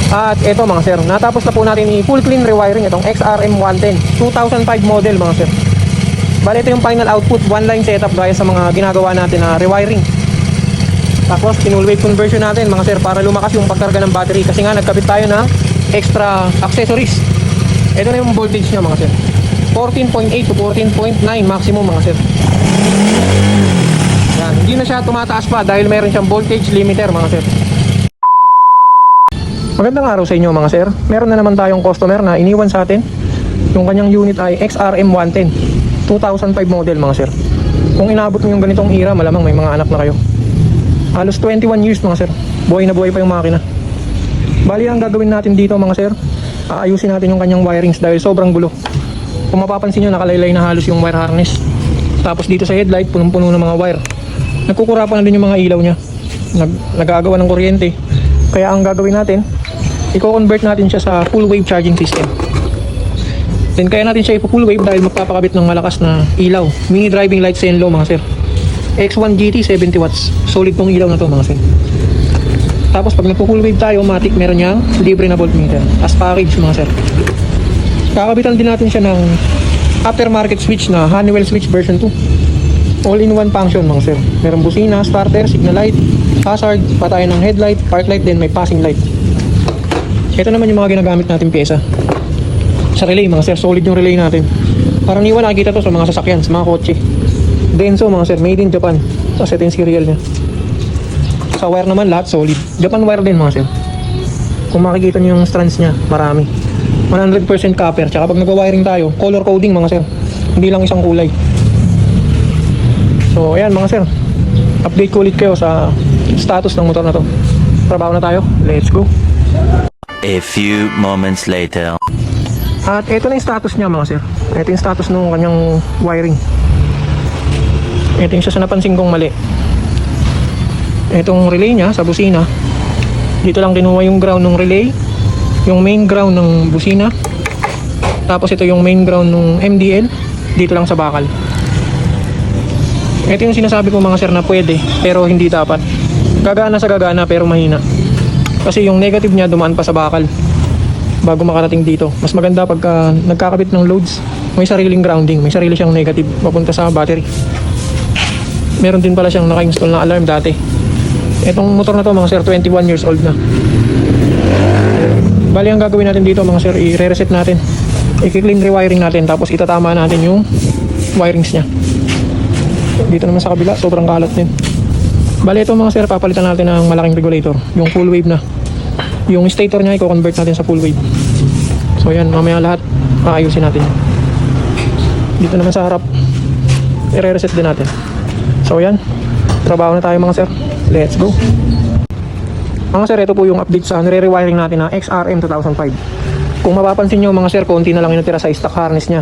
At eto mga sir, natapos na po natin i-full clean rewiring itong XRM110 2005 model mga sir. Bali ito yung final output, one line setup gaya sa mga ginagawa natin na rewiring. Tapos full wave conversion natin mga sir para lumakas yung pagkarga ng battery kasi nga nagkabit tayo ng extra accessories. Ito na yung voltage niya mga sir, 14.8 to 14.9 maximum mga sir. Yan, hindi na siya tumataas pa dahil meron siyang voltage limiter mga sir. Magandang araw sa inyo mga sir. Meron na naman tayong customer na iniwan sa atin. Yung kanyang unit ay XRM110 2005 model mga sir. Kung inabot mo yung ganitong era, malamang may mga anak na kayo. Halos 21 years mga sir. Buhay na buhay pa yung makina. Bali ang gagawin natin dito mga sir, aayusin natin yung kanyang wirings dahil sobrang gulo. Kung mapapansin nyo, nakalaylay na halos yung wire harness. Tapos dito sa headlight, punong-puno ng mga wire. Nagkukurapan na din yung mga ilaw nya. Nagagawa ng kuryente. Kaya ang gagawin natin, i-convert natin siya sa full wave charging system. Then kaya natin siya i-full wave dahil magpapakabit ng malakas na ilaw. Mini driving light Zenlo mga sir. X1 GT 70 watts. Solid tong ilaw na to mga sir. Tapos pag nagpo-full wave tayo, matic meron niyang libre na voltmeter as package mga sir. Kakabitan din natin siya ng aftermarket switch na Honeywell switch version 2. All-in-one function mga sir. Meron busina, starter, signal light, hazard, patayan ng headlight, park light, then may passing light. Ito naman yung mga ginagamit natin pyesa. Sa relay mga sir, solid yung relay natin. Parang niwan nakikita to sa mga sasakyan, sa mga kotse. Denso mga sir, made in Japan. Tapos ito yung serial niya. Sa wire naman lahat solid. Japan wire din mga sir. Kung makikita niyo yung strands niya, marami. 100% copper. Tsaka pag nag-wiring tayo, color coding mga sir. Hindi lang isang kulay. So ayan mga sir, update ko ulit kayo sa status ng motor na to. Trabaho na tayo, let's go. A few moments later. At ito na yung status niya mga sir. Ito yung status ng kanyang wiring. Ito yung sa napansin kong mali. Itong relay niya sa busina, dito lang kinuha yung ground ng relay, yung main ground ng busina, tapos ito yung main ground ng MDL dito lang sa bakal. Ito yung sinasabi ko mga sir na pwede pero hindi dapat. Gagana sa gagana pero mahina, kasi yung negative niya dumaan pa sa bakal bago makarating dito. Mas maganda pagka nagkakabit ng loads, may sariling grounding, may sarili siyang negative papunta sa battery. Meron din pala siyang naka-install na alarm dati. Itong motor na to mga sir, 21 years old na. Bali ang gagawin natin dito mga sir, i-reset natin, i-clean rewiring natin, tapos itatama natin yung wirings nya. Dito naman sa kabila, sobrang kalat din. Bali ito mga sir, papalitan natin ng malaking regulator, yung full wave na. Yung stator nya, i-convert natin sa full wave. So yan, mamaya lahat maayusin natin. Dito naman sa harap, i-reset din natin. So yan, trabaho na tayo mga sir. Let's go. Mga sir, ito po yung update sa nire-rewiring natin na XRM 2005. Kung mapapansin nyo mga sir, konti na lang yung natira sa stock harness nya.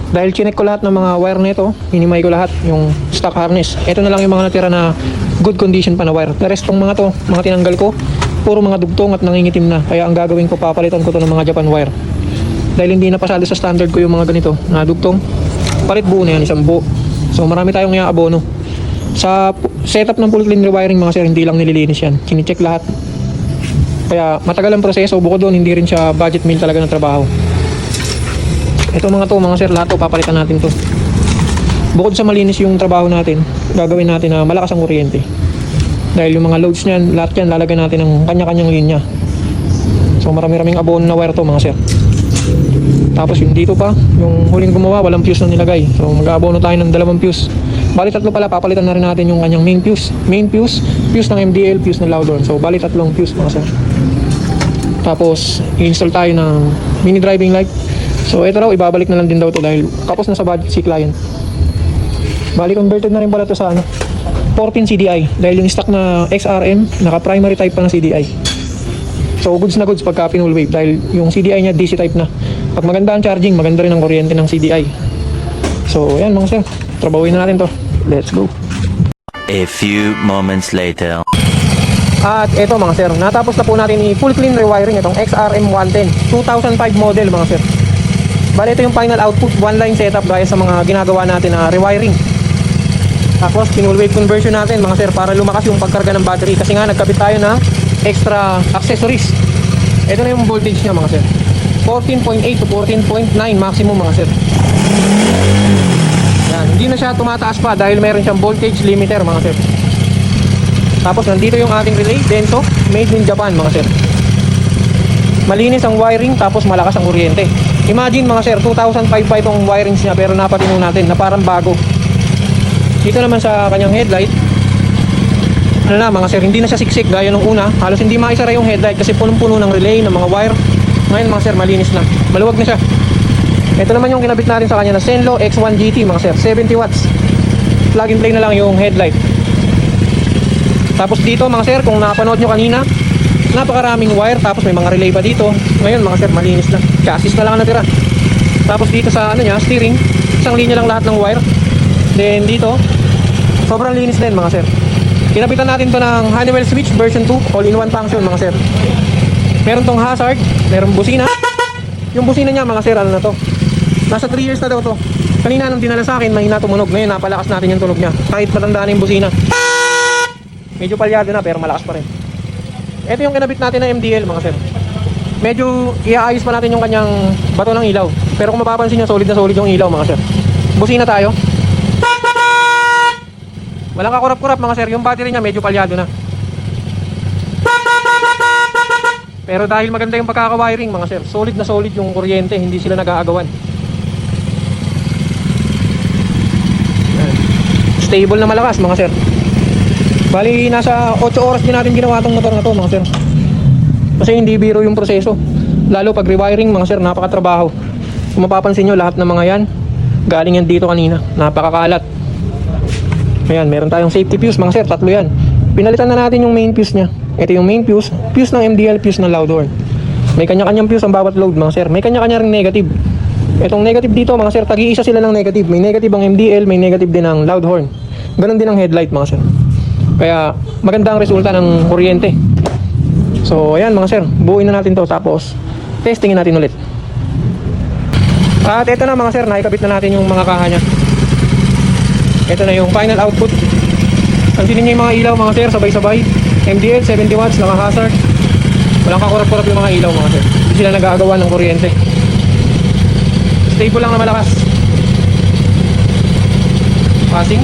Dahil chinek ko lahat ng mga wire nito, hinimay ko lahat yung stock harness. Ito na lang yung mga natira na good condition pa na wire. The rest tong mga to, mga tinanggal ko, puro mga dugtong at nangingitim na. Kaya ang gagawin ko, papalitan ko to ng mga Japan wire. Dahil hindi na pasado sa standard ko yung mga ganito na dugtong, palit buo na yan, isang buo. So marami tayong iaabono. Sa setup ng full clean rewiring mga sir, hindi lang nililinis yan, kinicheck lahat. Kaya matagal ang proseso. Bukod doon, hindi rin siya budget meal talaga ng trabaho. Ito mga to mga sir, lahat to papalitan natin to. Bukod sa malinis yung trabaho natin, gagawin natin na malakas ang kuryente. Dahil yung mga loads niyan, lahat yan lalagyan natin ng kanya-kanyang linya. So marami-raming abono na wire to mga sir. Tapos yung dito pa, yung huling gumawa, walang fuse na nilagay. So mag-aabono tayo ng 2 fuse. Bali 3 pala, papalitan na rin natin yung kanyang main fuse. Main fuse, fuse ng MDL, fuse ng Loudon. So bali 3 fuse mga sir. Tapos i-install tayo ng mini driving light. So ito raw, ibabalik na lang din daw to dahil kapos na sa budget si client. Bali converted na rin pala to sa 14 CDI. Dahil yung stock na XRM, naka primary type pa ng CDI. So goods na goods pagka full wave dahil yung CDI nya DC type na. Pag maganda ang charging, maganda rin ang kuryente ng CDI. So yan mga sir, trabahuin na natin to. Let's go. A few moments later. At eto mga sir, natapos na po natin i-full clean rewiring itong XRM110 2005 model mga sir. Bali ito yung final output, one line setup gaya sa mga ginagawa natin na rewiring. Tapos full wave conversion natin mga sir para lumakas yung pagkarga ng battery kasi nga nagkabit tayo ng extra accessories. Ito na yung voltage niya mga sir. 14.8 to 14.9 maximum mga sir. Yan, hindi na siya tumataas pa dahil meron siyang voltage limiter mga sir. Tapos nandito yung ating relay, Denso, made in Japan mga sir. Malinis ang wiring tapos malakas ang kuryente. Imagine mga sir, 2005 pa itong wirings niya pero napatino natin na parang bago. Dito naman sa kanyang headlight, ano na mga sir, hindi na siya siksik gaya nung una. Halos hindi maisara yung headlight kasi punong-puno ng relay, ng mga wire. Ngayon mga sir, malinis na, maluwag na siya. Ito naman yung kinabit natin sa kanya na Zenlo X1 GT mga sir, 70 watts. Plug and play na lang yung headlight. Tapos dito mga sir, kung napanood nyo kanina, napakaraming wire, tapos may mga relay pa dito. Ngayon mga sir, malinis na, chassis na lang ang natira. Tapos dito sa ano niya, steering, isang linya lang lahat ng wire. Then dito, sobrang linis din mga sir. Kinabitan natin to ng Honeywell switch version 2, all-in-one function mga sir. Meron tong hazard, meron busina. Yung busina niya mga sir, ano na to, nasa 3 years na daw to. Kanina nung dinala sa akin, mahina tumunog. Ngayon napalakas natin yung tunog niya, kahit matanda na yung busina. Medyo palyado na pero malakas pa rin. Ito yung kinabit natin ng MDL mga sir. Medyo iaayos pa natin yung kanyang bato ng ilaw. Pero kung mapapansin nyo, solid na solid yung ilaw mga sir. Busina tayo. Walang kakurap-kurap mga sir. Yung battery niya medyo palyado na. Pero dahil maganda yung pagkaka-wiring mga sir, solid na solid yung kuryente. Hindi sila nag-aagawan. Stable na malakas mga sir. Bali nasa 8 oras din natin ginawa tong motor na to mga sir. Kasi hindi biro yung proseso. Lalo pag rewiring mga sir, napakatrabaho. Kung mapapansin nyo, lahat ng mga yan galing yan dito kanina. Napakakalat. Ayan, meron tayong safety fuse mga sir, 3 yan. Pinalitan na natin yung main fuse nya. Ito yung main fuse, fuse ng MDL, fuse ng Loudhorn. May kanya-kanyang fuse ang bawat load mga sir. May kanya-kanya ring negative. Itong negative dito mga sir, tag-iisa sila ng negative. May negative ang MDL, may negative din ang Loudhorn. Ganon din ang headlight mga sir. Kaya maganda ang resulta ng kuryente. So ayan mga sir, buuin na natin to tapos testingin natin ulit. At ito na mga sir, naikabit na natin yung mga kaha nya. Ito na yung final output. Pansinin nyo yung mga ilaw mga sir, sabay-sabay. MDL 70 watts, naka-hazard. Walang kakurap-kurap yung mga ilaw mga sir. Hindi sila nag-aagawa ng kuryente. Stable lang na malakas. Passing.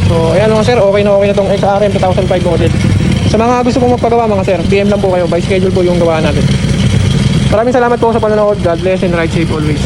So ayan mga sir, okay na tong XRM 2005 model. Sa mga gusto pong magpagawa mga sir, PM lang po kayo, by schedule po yung gawa natin. Maraming salamat po sa panonood. God bless and ride safe always.